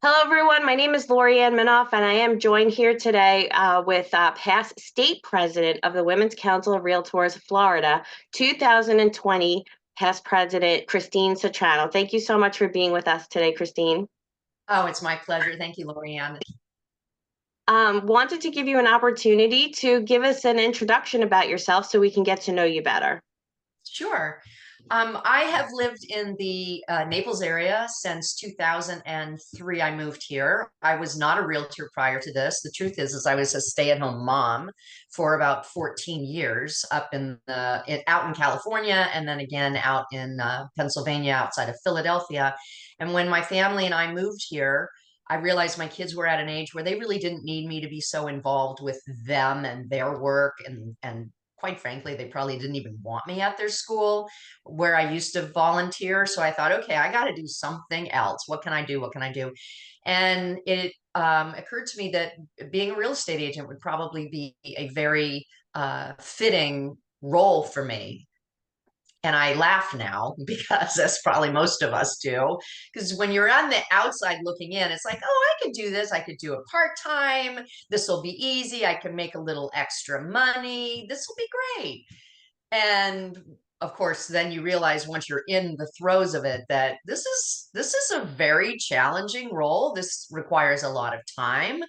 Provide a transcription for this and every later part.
Hello, everyone. My name is Lori Ann Minoff, and I am joined here today with past state president of the Women's Council of Realtors, Florida, 2020 past president Christine Citrano. Thank you so much for being with us today, Christine. Oh, it's my pleasure. Thank you, Lorianne. Wanted to give you an opportunity to give us an introduction about yourself so we can get to know you better. Sure. I have lived in the Naples area since 2003. I moved here. I was not a realtor prior to this. The truth is I was a stay-at-home mom for about 14 years out in California, and then again out in Pennsylvania, outside of Philadelphia. And when my family and I moved here, I realized my kids were at an age where they really didn't need me to be so involved with them and their work and quite frankly, they probably didn't even want me at their school where I used to volunteer. So I thought, okay, I got to do something else. What can I do? What can I do? And it occurred to me that being a real estate agent would probably be a very fitting role for me. And I laugh now because that's probably most of us do. Because when you're on the outside looking in, it's like, oh, I could do this. I could do it part-time. This will be easy. I can make a little extra money. This will be great. And of course, then you realize once you're in the throes of it that this is a very challenging role. This requires a lot of time,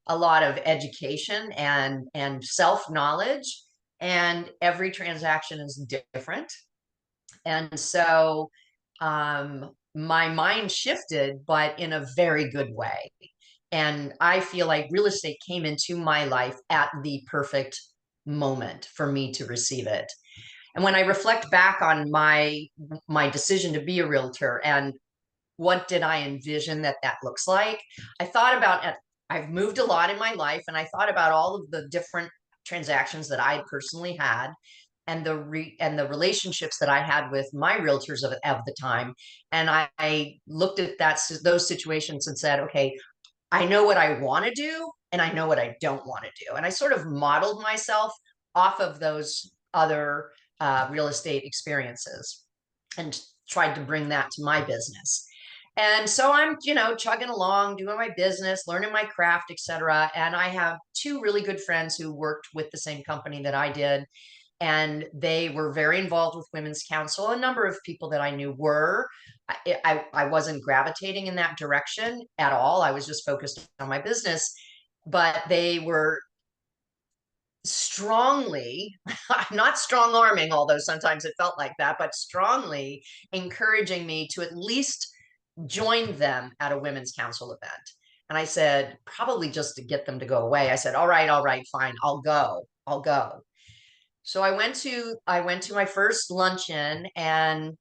a lot of education and self-knowledge, and every transaction is different. And so my mind shifted, but in a very good way. And I feel like real estate came into my life at the perfect moment for me to receive it. And when I reflect back on my decision to be a realtor and what did I envision that looks like, I thought about it. I've moved a lot in my life, and I thought about all of the different transactions that I personally had and the relationships that I had with my realtors of the time. And I looked at those situations and said, okay, I know what I want to do and I know what I don't want to do. And I sort of modeled myself off of those other real estate experiences and tried to bring that to my business. And so I'm, chugging along, doing my business, learning my craft, etc. And I have two really good friends who worked with the same company that I did, and they were very involved with Women's Council. A number of people that I knew were. I wasn't gravitating in that direction at all. I was just focused on my business, but they were strongly, not strong arming, although sometimes it felt like that, but strongly encouraging me to at least join them at a Women's Council event. And I said, probably just to get them to go away. I said, all right, fine, I'll go. I'll go. So I went to my first luncheon, and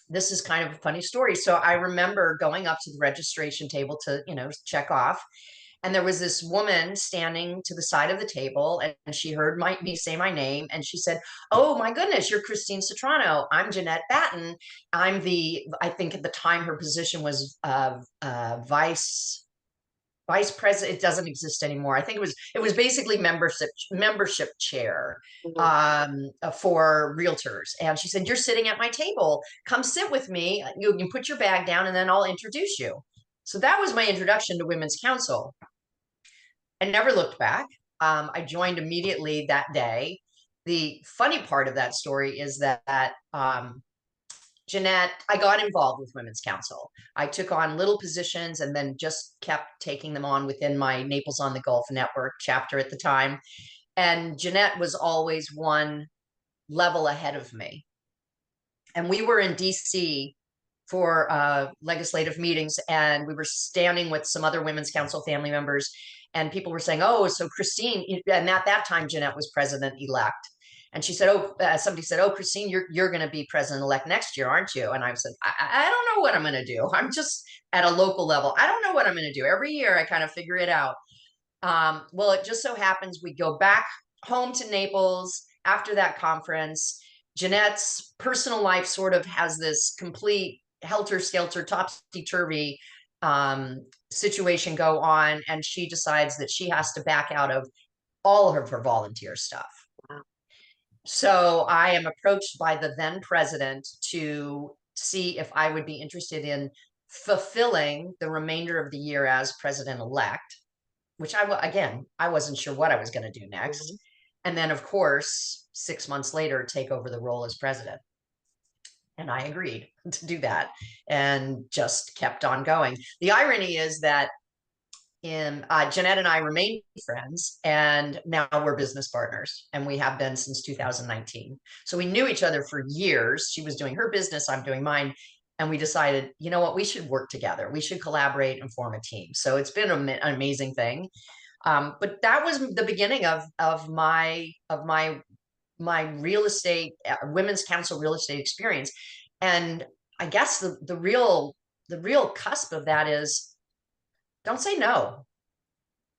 this is kind of a funny story. So I remember going up to the registration table to, check off. And there was this woman standing to the side of the table, and she heard me say my name, and she said, "Oh my goodness, you're Christine Citrano. I'm Jeanette Batten. I think at the time her position was vice president. It doesn't exist anymore. I think it was basically membership chair Mhm. for realtors." And she said, "You're sitting at my table. Come sit with me. You can put your bag down, and then I'll introduce you." So that was my introduction to Women's Council. I never looked back. I joined immediately that day. The funny part of that story is that Jeanette, I got involved with Women's Council. I took on little positions and then just kept taking them on within my Naples on the Gulf network chapter at the time. And Jeanette was always one level ahead of me. And we were in DC for legislative meetings, and we were standing with some other Women's Council family members, and people were saying, "Oh, so Christine," and at that time Jeanette was president elect. And she said, "Oh," somebody said, "Oh, Christine, you're going to be president elect next year, aren't you?" And I said, I don't know what I'm going to do. I'm just at a local level. I don't know what I'm going to do. Every year I kind of figure it out. Well, it just so happens we go back home to Naples after that conference. Jeanette's personal life sort of has this complete helter-skelter, topsy-turvy situation go on, and she decides that she has to back out of all of her volunteer stuff. So I am approached by the then president to see if I would be interested in fulfilling the remainder of the year as president-elect, which again, I wasn't sure what I was going to do next. Mhm. And then, of course, 6 months later, take over the role as president. And I agreed to do that and just kept on going. The irony is that Jeanette and I remain friends, and now we're business partners, and we have been since 2019. So we knew each other for years. She was doing her business, I'm doing mine. And we decided, you know what, we should work together. We should collaborate and form a team. So it's been an amazing thing. But that was the beginning of my real estate, women's council real estate experience. And I guess the real cusp of that is, don't say no,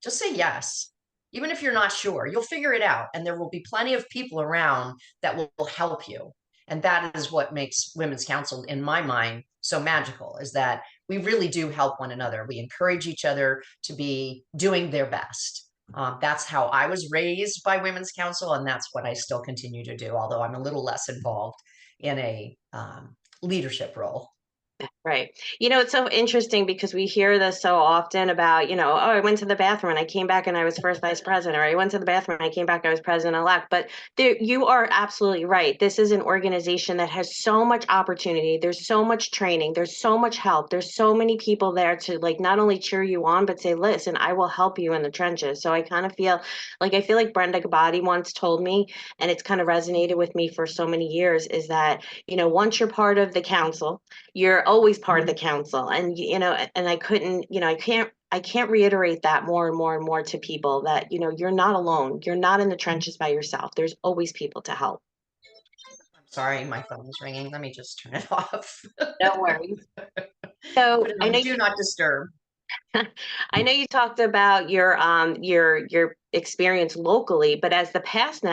just say yes. Even if you're not sure, you'll figure it out. And there will be plenty of people around that will help you. And that is what makes Women's Council, in my mind, so magical, is that we really do help one another. We encourage each other to be doing their best. That's how I was raised by Women's Council, and that's what I still continue to do, although I'm a little less involved in a leadership role. Right. It's so interesting because we hear this so often about, oh, I went to the bathroom and I came back and I was first vice president, or I went to the bathroom and I came back, I was president-elect. But you are absolutely right. This is an organization that has so much opportunity. There's so much training. There's so much help. There's so many people there to like not only cheer you on, but say, listen, I will help you in the trenches. So I feel like Brenda Gabati once told me, and it's kind of resonated with me for so many years, is that, once you're part of the council, you're always part of the council. And and I can't reiterate that more and more and more to people, that you're not alone, you're not in the trenches by yourself, there's always people to help. Sorry, my phone is ringing. Let me just turn it off. No worries. Put So it I on know do not disturb. I know you talked about your experience locally, but as a past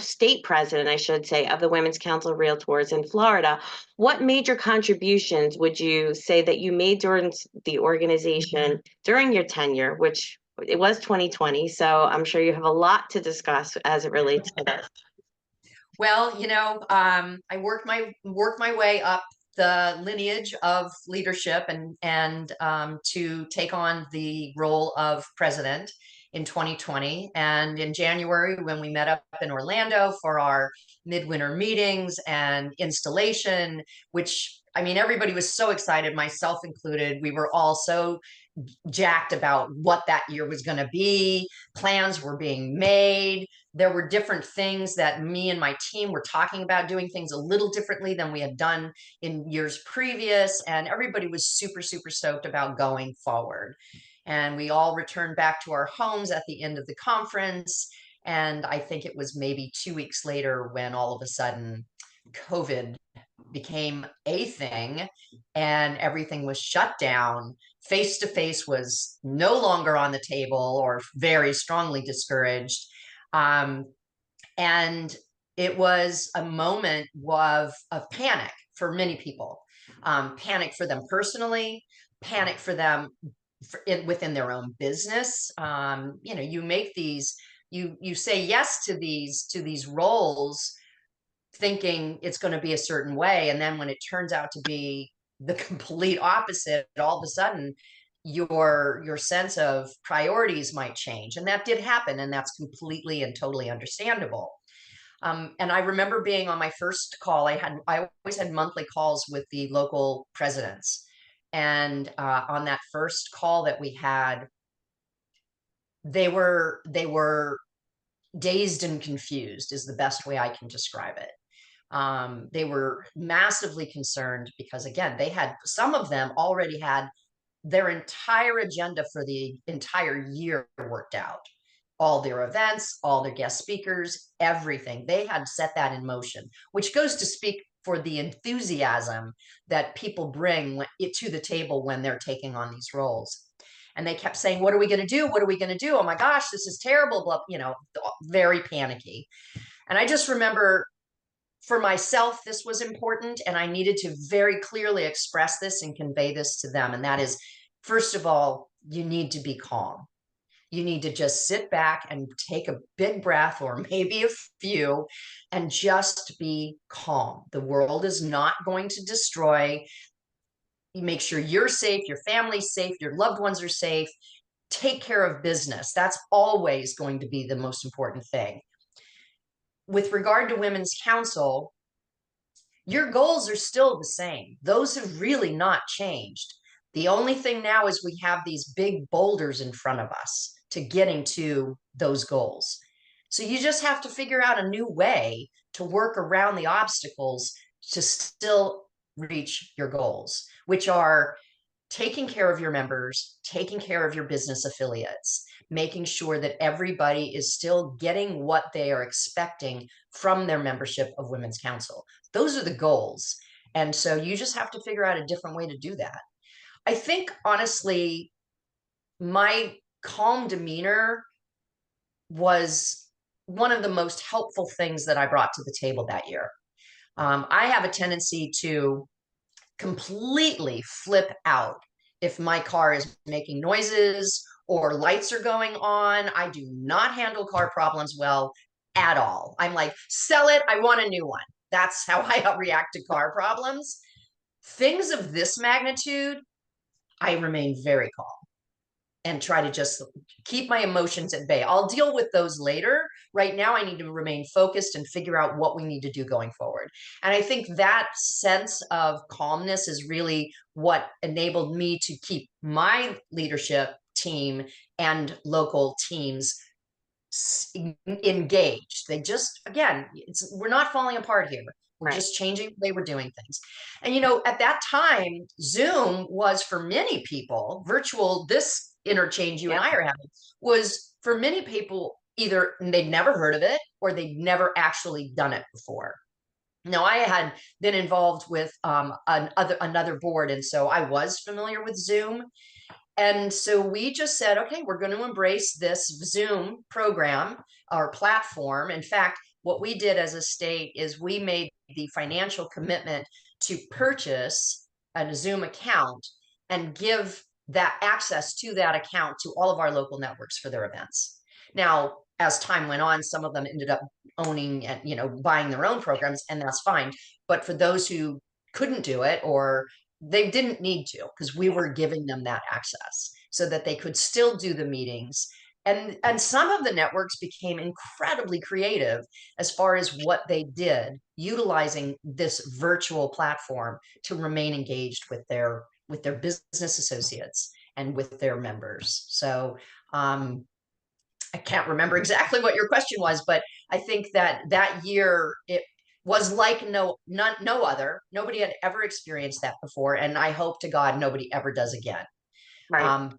state president, I should say, of the Women's Council of Realtors in Florida, what major contributions would you say that you made during the organization during your tenure, which it was 2020, so I'm sure you have a lot to discuss as it relates to this. Well, I worked my way up the lineage of leadership and to take on the role of president in 2020. And in January, when we met up in Orlando for our midwinter meetings and installation, which I mean, everybody was so excited, myself included. We were all so jacked about what that year was going to be. Plans were being made. There were different things that me and my team were talking about, doing things a little differently than we had done in years previous. And everybody was super, super stoked about going forward. And we all returned back to our homes at the end of the conference. And I think it was maybe 2 weeks later when all of a sudden COVID became a thing and everything was shut down. Face to face was no longer on the table or very strongly discouraged. Um, and it was a moment of panic for many people. Panic for them personally, panic for them within their own business. You make these, you say yes to these roles thinking it's going to be a certain way. And then when it turns out to be the complete opposite, all of a sudden your sense of priorities might change. And that did happen. And that's completely and totally understandable. And I remember being on my first call. I always had monthly calls with the local presidents. And on that first call that we had, they were dazed and confused is the best way I can describe it. They were massively concerned because, again, some of them already had their entire agenda for the entire year worked out. All their events, all their guest speakers, everything. They had set that in motion, which goes to speak for the enthusiasm that people bring it to the table when they're taking on these roles. And they kept saying, what are we going to do? What are we going to do? Oh my gosh, this is terrible. Blah, very panicky. And I just remember for myself, this was important, and I needed to very clearly express this and convey this to them. And that is, first of all, you need to be calm. You need to just sit back and take a big breath, or maybe a few, and just be calm. The world is not going to destroy You make sure you're safe, your family's safe, your loved ones are safe. Take care of business. That's always going to be the most important thing. With regard to Women's Council, your goals are still the same. Those have really not changed. The only thing now is we have these big boulders in front of us to getting to those goals. So you just have to figure out a new way to work around the obstacles to still reach your goals, which are taking care of your members, taking care of your business affiliates, making sure that everybody is still getting what they are expecting from their membership of Women's Council. Those are the goals. And so you just have to figure out a different way to do that. I think, honestly, my calm demeanor was one of the most helpful things that I brought to the table that year. I have a tendency to completely flip out if my car is making noises or lights are going on. I do not handle car problems well at all. I'm like, sell it, I want a new one. That's how I react to car problems. Things of this magnitude, I remain very calm and try to just keep my emotions at bay. I'll deal with those later. Right now, I need to remain focused and figure out what we need to do going forward. And I think that sense of calmness is really what enabled me to keep my leadership team and local teams engaged. They just, again, we're not falling apart here. We're Right. just changing the way we're doing things. And, at that time, Zoom was for many people, virtual, this interchange you and Yep. I are having was for many people, either they'd never heard of it or they'd never actually done it before. Now, I had been involved with another board, and so I was familiar with Zoom. And so we just said, okay, we're going to embrace this Zoom program or platform. In fact, what we did as a state is we made the financial commitment to purchase a Zoom account and give that access to that account to all of our local networks for their events. Now, as time went on, some of them ended up owning and, buying their own programs, and that's fine. But for those who couldn't do it, or they didn't need to, because we were giving them that access so that they could still do the meetings. And some of the networks became incredibly creative as far as what they did, utilizing this virtual platform to remain engaged with their business associates and with their members. So I can't remember exactly what your question was, but I think that year it was like no other. Nobody had ever experienced that before, and I hope to God nobody ever does again. Right.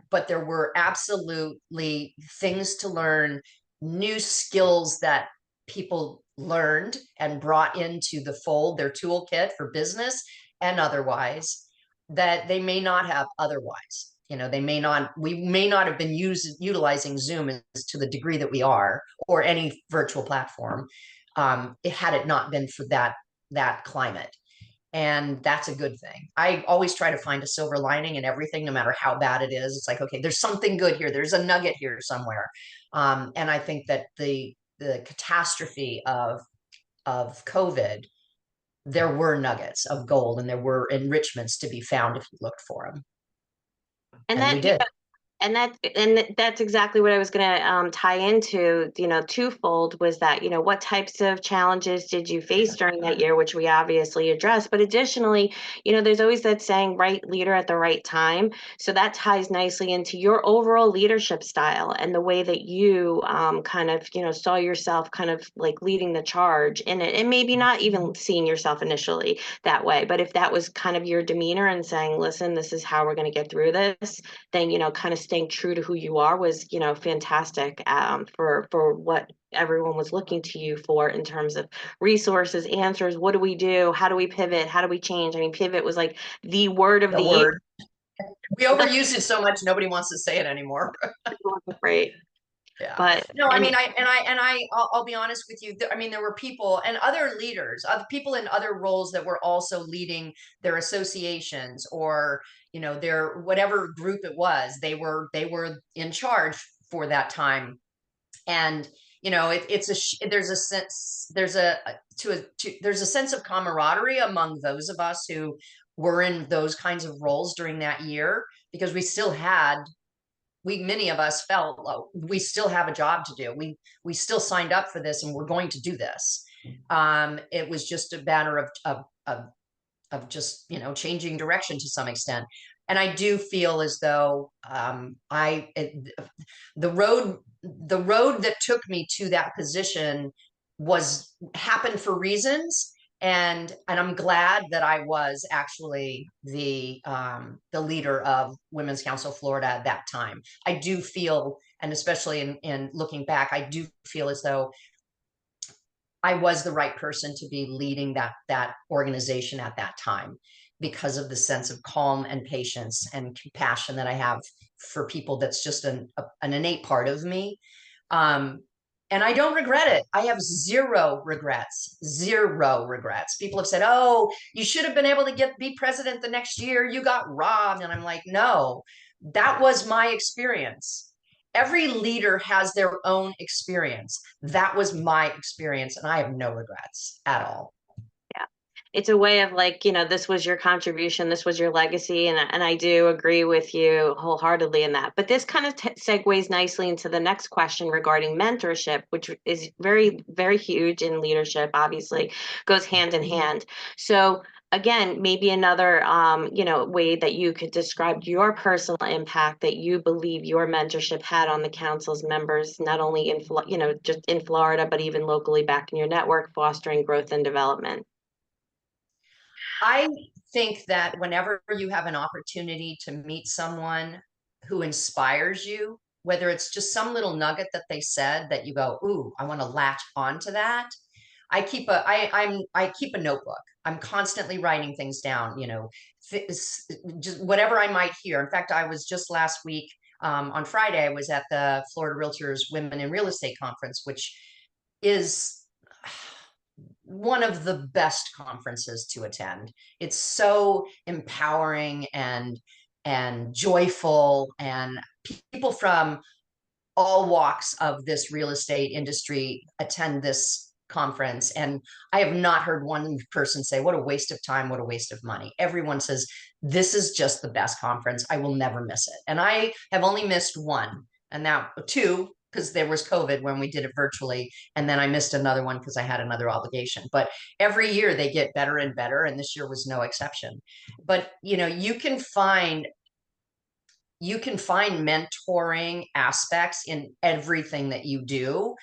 But there were absolutely things to learn, new skills that people learned and brought into the fold, their toolkit for business and otherwise, that they may not have otherwise. We may not have been utilizing Zoom as to the degree that we are, or any virtual platform, it had it not been for that climate. And that's a good thing. I always try to find a silver lining in everything, no matter how bad it is. It's like, okay, there's something good here. There's a nugget here somewhere. And I think that the catastrophe of COVID, there were nuggets of gold and there were enrichments to be found if you looked for them. And And we that, did. that's exactly what I was going to tie into, twofold was that, what types of challenges did you face during that year, which we obviously addressed. But additionally, there's always that saying, right leader at the right time. So that ties nicely into your overall leadership style and the way that you kind of, saw yourself kind of like leading the charge in it. And maybe not even seeing yourself initially that way. But if that was kind of your demeanor and saying, listen, this is how we're going to get through this, then kind of staying true to who you are was fantastic for what everyone was looking to you for in terms of resources, answers. What do we do? How do we pivot? How do we change? I mean, pivot was like the word of The the year. word. We overuse it so much nobody wants to say it anymore. Right. Yeah. But No, I and mean, I'll be honest with you. I mean, there were people and other leaders, other people in other roles that were also leading their associations or, their whatever group it was, they were in charge for that time. And, there's a sense, there's a sense of camaraderie among those of us who were in those kinds of roles during that year, because we still had, many of us felt we still have a job to do. We still signed up for this and we're going to do this. It was just a matter of just, changing direction to some extent. And I do feel as though the road that took me to that position happened for reasons, and I'm glad that I was actually the leader of Women's Council Florida at that time. I do feel, and especially in looking back, I do feel as though I was the right person to be leading that organization at that time, because of the sense of calm and patience and compassion that I have for people. That's just an innate part of me. Um, and I don't regret it. I have zero regrets, zero regrets. People have said, "Oh, you should have been able to be president the next year. You got robbed." And I'm like, no, that was my experience. Every leader has their own experience. That was my experience, and I have no regrets at all. Yeah. It's a way of like, this was your contribution, this was your legacy, and I do agree with you wholeheartedly in that. But this kind of segues nicely into the next question regarding mentorship, which is very, very huge in leadership, obviously, goes hand in hand. So again, maybe another way that you could describe your personal impact that you believe your mentorship had on the council's members, not only in just in Florida, but even locally back in your network, fostering growth and development. I think that whenever you have an opportunity to meet someone who inspires you, whether it's just some little nugget that they said that you go, "Ooh, I want to latch onto that." I keep a notebook. I'm constantly writing things down, just whatever I might hear. In fact, I was just last week, on Friday, I was at the Florida Realtors Women in Real Estate Conference, which is one of the best conferences to attend. It's so empowering and joyful, and people from all walks of this real estate industry attend this conference. And I have not heard one person say, "What a waste of time, what a waste of money." Everyone says, "This is just the best conference. I will never miss it." And I have only missed one, and now two, because there was COVID when we did it virtually. And then I missed another one because I had another obligation. But every year they get better and better. And this year was no exception. But, you can find mentoring aspects in everything that you do,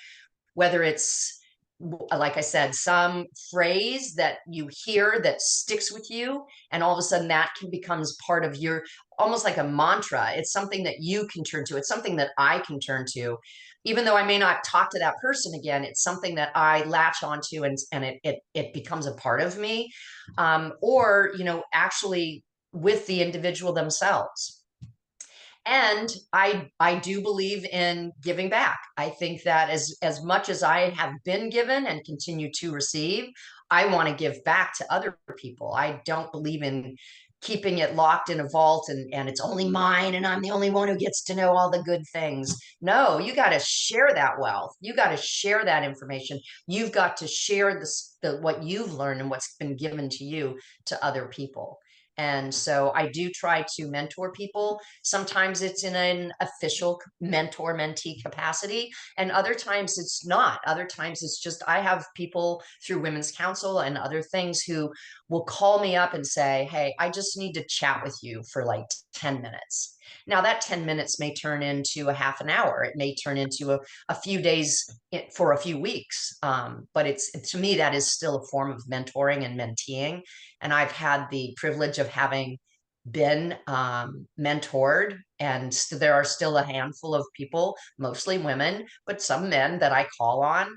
whether it's, like I said, some phrase that you hear that sticks with you, and all of a sudden that becomes part of your, almost like a mantra. It's something that you can turn to. It's something that I can turn to. Even though I may not talk to that person again, it's something that I latch onto, and it becomes a part of me. Or, actually with the individual themselves. And I do believe in giving back. I think that as much as I have been given and continue to receive, I want to give back to other people. I don't believe in keeping it locked in a vault, and it's only mine and I'm the only one who gets to know all the good things. No, you got to share that wealth. You got to share that information. You've got to share what you've learned and what's been given to you to other people. And so I do try to mentor people. Sometimes it's in an official mentor-mentee capacity, and other times it's not. Other times it's just, I have people through Women's Council and other things who will call me up and say, "Hey, I just need to chat with you for like 10 minutes." Now that 10 minutes may turn into a half an hour. It may turn into a few days for a few weeks. But to me, that is still a form of mentoring and menteeing. And I've had the privilege of having been mentored, and there are still a handful of people, mostly women, but some men, that I call on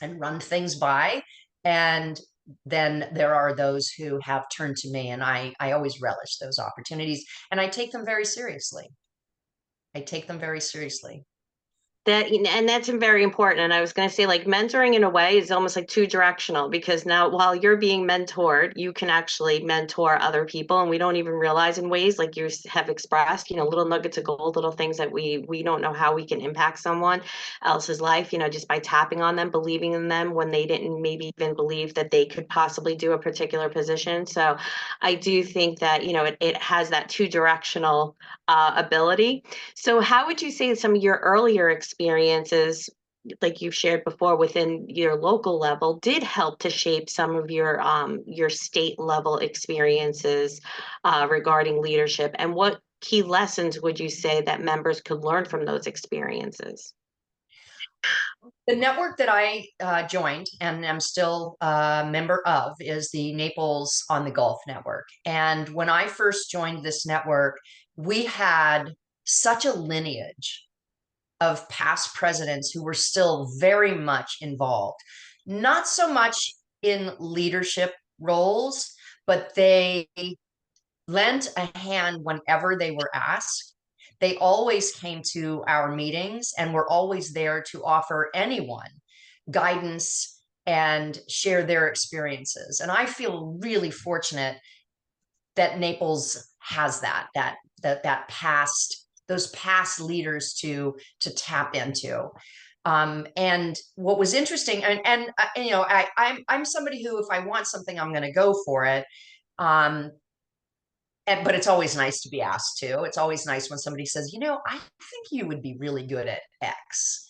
and run things by. And then there are those who have turned to me, and I always relish those opportunities, and I take them very seriously. I take them very seriously. And that's very important. And I was going to say, like, mentoring in a way is almost like two directional, because now while you're being mentored, you can actually mentor other people. And we don't even realize, in ways like you have expressed, little nuggets of gold, little things that we don't know how we can impact someone else's life, just by tapping on them, believing in them when they didn't maybe even believe that they could possibly do a particular position. So I do think that, it has that two directional ability. So how would you say some of your earlier experiences, like you've shared before within your local level, did help to shape some of your state level experiences regarding leadership? And what key lessons would you say that members could learn from those experiences? The network that I joined and am still a member of is the Naples on the Gulf network. And when I first joined this network, we had such a lineage of past presidents who were still very much involved, not so much in leadership roles, but they lent a hand whenever they were asked. They always came to our meetings and were always there to offer anyone guidance and share their experiences. And I feel really fortunate that Naples has that past, those past leaders to tap into. And what was interesting, I'm somebody who, if I want something, I'm going to go for it. Um, but it's always nice to be asked to. It's always nice when somebody says, I think you would be really good at X.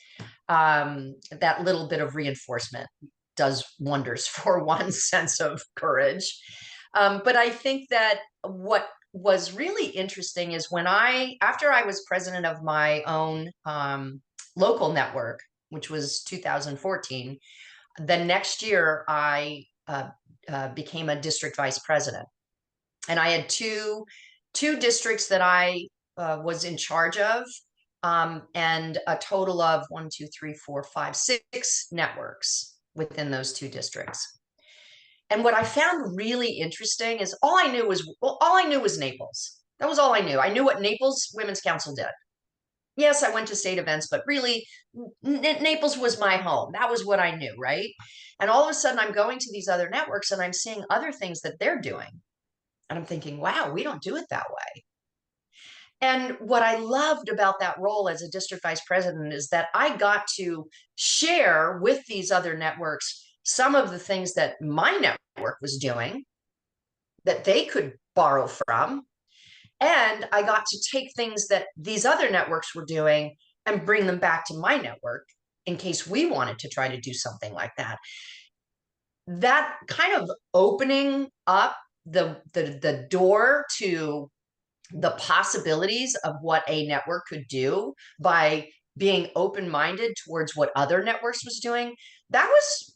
That little bit of reinforcement does wonders for one's sense of courage. But I think that what was really interesting is after I was president of my own local network, which was 2014, the next year I became a district vice president. And I had two districts that I was in charge of, and a total of 6 networks within those two districts. And what I found really interesting is all I knew was Naples. That was all I knew. I knew what Naples Women's Council did. Yes, I went to state events, but really, Naples was my home. That was what I knew, right? And all of a sudden, I'm going to these other networks and I'm seeing other things that they're doing. And I'm thinking, wow, we don't do it that way. And what I loved about that role as a district vice president is that I got to share with these other networks some of the things that my network was doing that they could borrow from. And I got to take things that these other networks were doing and bring them back to my network in case we wanted to try to do something like that. That kind of opening up the door to the possibilities of what a network could do by being open-minded towards what other networks was doing, that was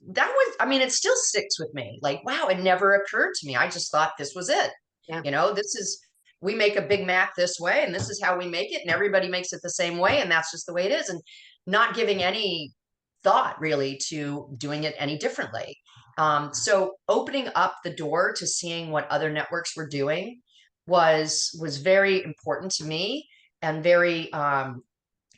I mean, it still sticks with me. Like, wow, it never occurred to me. I just thought this was it. Yeah. This is, we make a Big Mac this way and this is how we make it and everybody makes it the same way and that's just the way it is, and not giving any thought really to doing it any differently. So opening up the door to seeing what other networks were doing was very important to me and very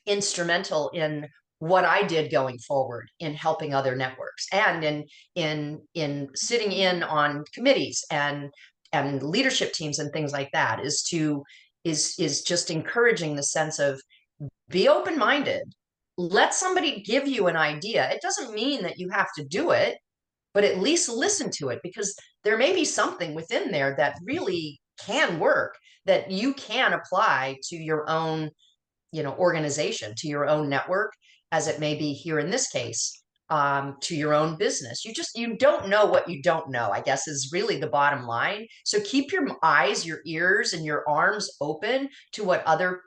instrumental in what I did going forward in helping other networks and in sitting in on committees and leadership teams and things like that, is just encouraging the sense of be open-minded. Let somebody give you an idea. It doesn't mean that you have to do it, but at least listen to it, because there may be something within there that really can work, that you can apply to your own, organization, to your own network, as it may be here in this case, to your own business. You don't know what you don't know, I guess, is really the bottom line. So keep your eyes, your ears, and your arms open to what other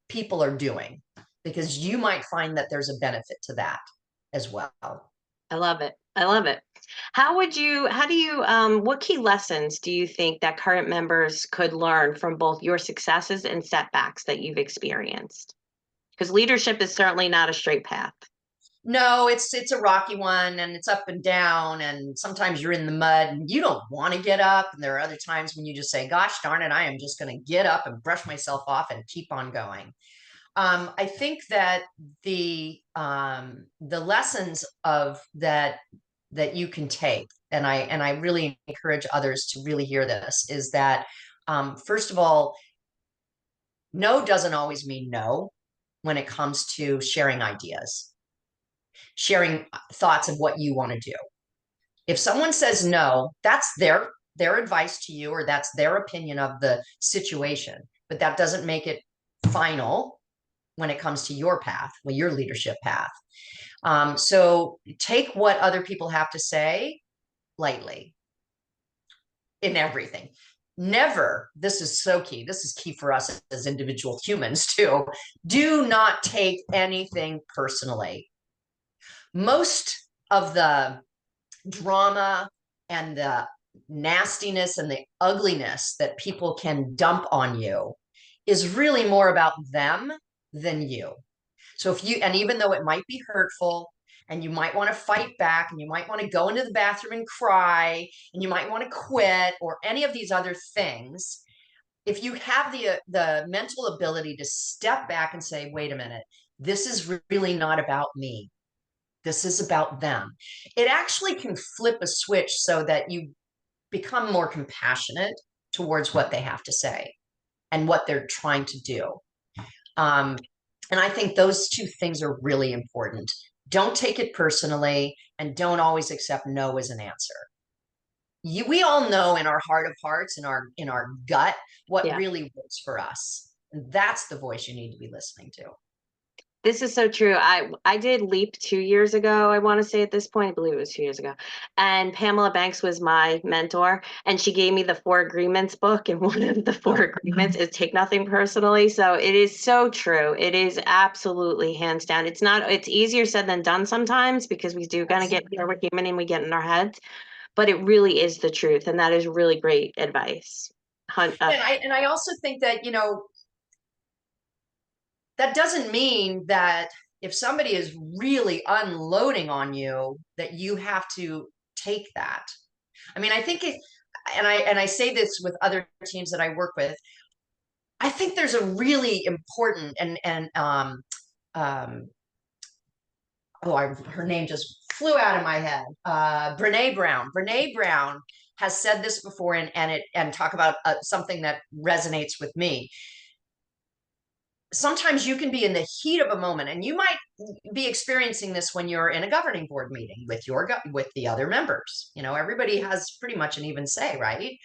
people are doing, because you might find that there's a benefit to that as well. I love it. I love it. What key lessons do you think that current members could learn from both your successes and setbacks that you've experienced? Because leadership is certainly not a straight path. No, it's a rocky one and it's up and down, and sometimes you're in the mud and you don't want to get up, and there are other times when you just say, gosh darn it, I am just going to get up and brush myself off and keep on going. I think that the lessons of that you can take, and I really encourage others to really hear this, is that first of all, no doesn't always mean no when it comes to sharing ideas, sharing thoughts of what you want to do. If someone says no, that's their advice to you, or that's their opinion of the situation, but that doesn't make it final when it comes to your path, well, your leadership path. So take what other people have to say lightly in everything. Never, this is so key. This is key for us as individual humans too. Do not take anything personally. Most of the drama and the nastiness and the ugliness that people can dump on you is really more about them than you. So if you, and even though it might be hurtful and you might want to fight back and you might want to go into the bathroom and cry and you might want to quit or any of these other things, if you have the mental ability to step back and say, wait a minute, this is really not about me. This is about them. It actually can flip a switch so that you become more compassionate towards what they have to say and what they're trying to do. And I think those two things are really important. Don't take it personally and don't always accept no as an answer. We all know in our heart of hearts, in our gut, what Yeah. really works for us. And that's the voice you need to be listening to. This is so true. I did LEAP 2 years ago. I want to say at this point, I believe it was 2 years ago. And Pamela Banks was my mentor, and she gave me the Four Agreements book. And one of the Four Agreements is take nothing personally. So it is so true. It is absolutely hands down. It's not. It's easier said than done sometimes because we do kind of get here. We're human and we get in our heads, but it really is the truth, and that is really great advice. And I also think that, you know, that doesn't mean that if somebody is really unloading on you, that you have to take that. I mean, I think it, and I say this with other teams that I work with, I think there's a really important um her name just flew out of my head. Brene Brown. Brene Brown has said this before, and talk about something that resonates with me. Sometimes you can be in the heat of a moment, and you might be experiencing this when you're in a governing board meeting with the other members. You know, everybody has pretty much an even say, right?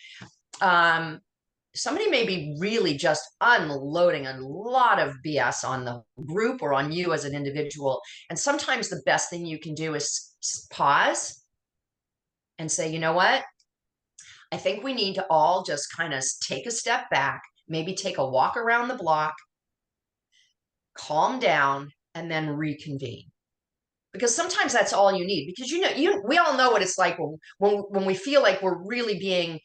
Somebody may be really just unloading a lot of BS on the group or on you as an individual. And sometimes the best thing you can do is pause and say, you know what? I think we need to all just kind of take a step back, maybe take a walk around the block, calm down, and then reconvene. Because sometimes that's all you need. Because we all know what it's like when we feel like we're really being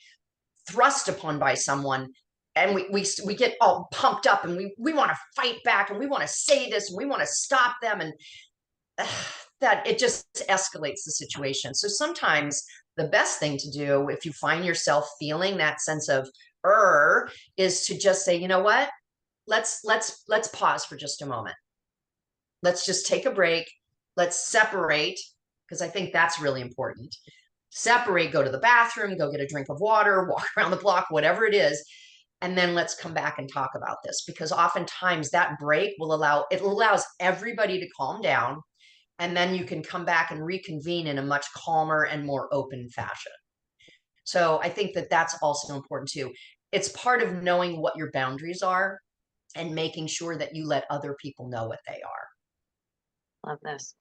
thrust upon by someone, and we get all pumped up, and we want to fight back, and we want to say this, and we want to stop them, and that it just escalates the situation. So sometimes the best thing to do, if you find yourself feeling that sense of is to just say, you know what, let's pause for just a moment. Let's just take a break. Let's separate, because I think that's really important. Separate, go to the bathroom, go get a drink of water, walk around the block, whatever it is. And then let's come back and talk about this, because oftentimes that break allows everybody to calm down. And then you can come back and reconvene in a much calmer and more open fashion. So I think that that's also important too. It's part of knowing what your boundaries are and making sure that you let other people know what they are. Love this.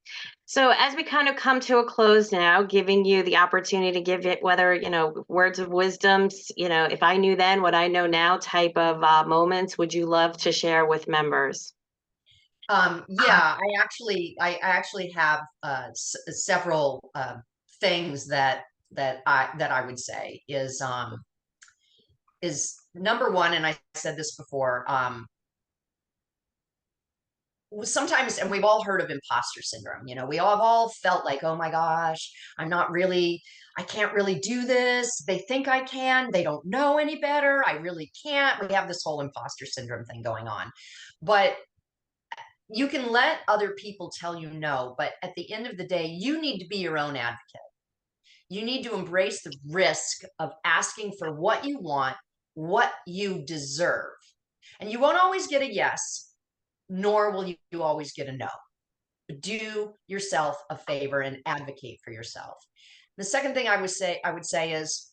So as we kind of come to a close now, giving you the opportunity to give it, whether, words of wisdoms, if I knew then what I know now type of moments, would you love to share with members? Yeah, I actually have several things that I would say is number one, and I said this before, sometimes, and we've all heard of imposter syndrome, we all felt like, oh my gosh, I can't really do this. They think I can, they don't know any better. I really can't. We have this whole imposter syndrome thing going on. But you can let other people tell you no, but at the end of the day, you need to be your own advocate. You need to embrace the risk of asking for what you want, what you deserve. And you won't always get a yes, nor will you always get a no. Do yourself a favor and advocate for yourself. The second thing I would say is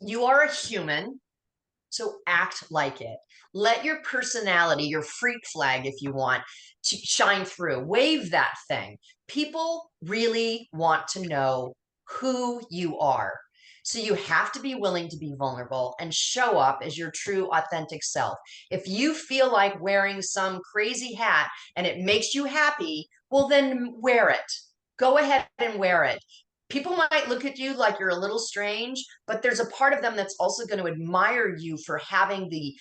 you are a human, so act like it. Let your personality, your freak flag, if you want, to shine through. Wave that thing. People really want to know who you are. So you have to be willing to be vulnerable and show up as your true, authentic self. If you feel like wearing some crazy hat and it makes you happy, well, then wear it. Go ahead and wear it. People might look at you like you're a little strange, but there's a part of them that's also going to admire you for having the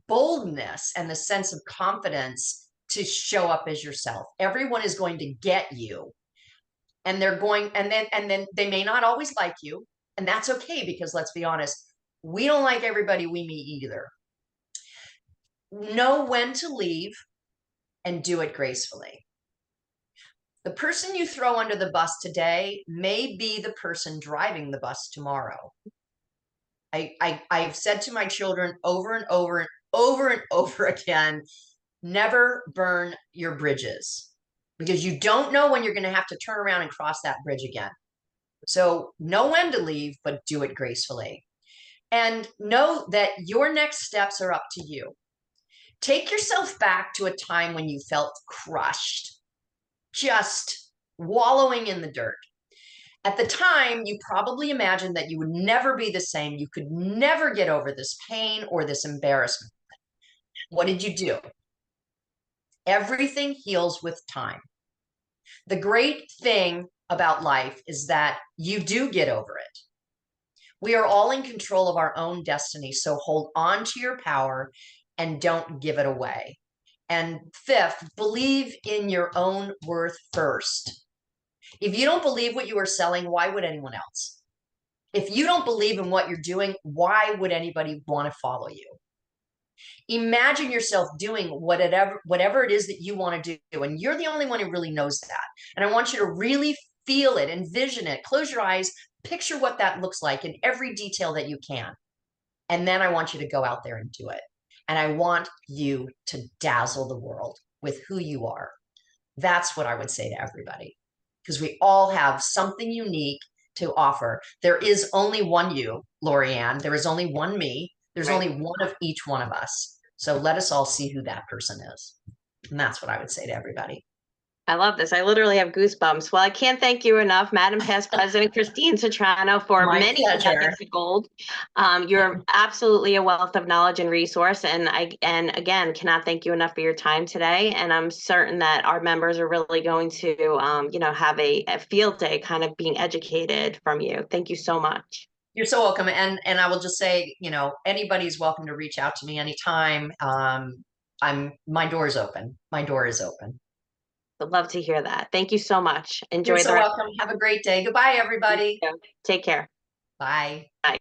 boldness and the sense of confidence to show up as yourself. Everyone is going to get you, and they're going, and then they may not always like you, and that's okay, because let's be honest, we don't like everybody we meet either. Know when to leave and do it gracefully. The person you throw under the bus today may be the person driving the bus tomorrow. I've said to my children over and over and over and over again, never burn your bridges, because you don't know when you're going to have to turn around and cross that bridge again. So know when to leave, but do it gracefully. And know that your next steps are up to you. Take yourself back to a time when you felt crushed, just wallowing in the dirt. At the time, you probably imagined that you would never be the same. You could never get over this pain or this embarrassment. What did you do? Everything heals with time. The great thing about life is that you do get over it. We are all in control of our own destiny, so hold on to your power and don't give it away. And fifth, believe in your own worth first. If you don't believe what you are selling, why would anyone else? If you don't believe in what you're doing, why would anybody want to follow you? Imagine yourself doing whatever it is that you want to do, and you're the only one who really knows that. And I want you to really feel it, envision it, close your eyes, picture what that looks like in every detail that you can. And then I want you to go out there and do it. And I want you to dazzle the world with who you are. That's what I would say to everybody, because we all have something unique to offer. There is only one you, Lorianne. There is only one me. There's Right. only one of each one of us. So let us all see who that person is. And that's what I would say to everybody. I love this. I literally have goosebumps. Well, I can't thank you enough, Madam Past President Christine Citrano, for My many pleasure. nuggets of gold. You're absolutely a wealth of knowledge and resource, and again cannot thank you enough for your time today. And I'm certain that our members are really going to, have a field day, kind of being educated from you. Thank you so much. You're so welcome. And I will just say, anybody's welcome to reach out to me anytime. My door is open. My door is open. Would love to hear that. Thank you so much. You're Enjoy the so rest. welcome. Have a great day. Goodbye, everybody. Take care. Bye. Bye.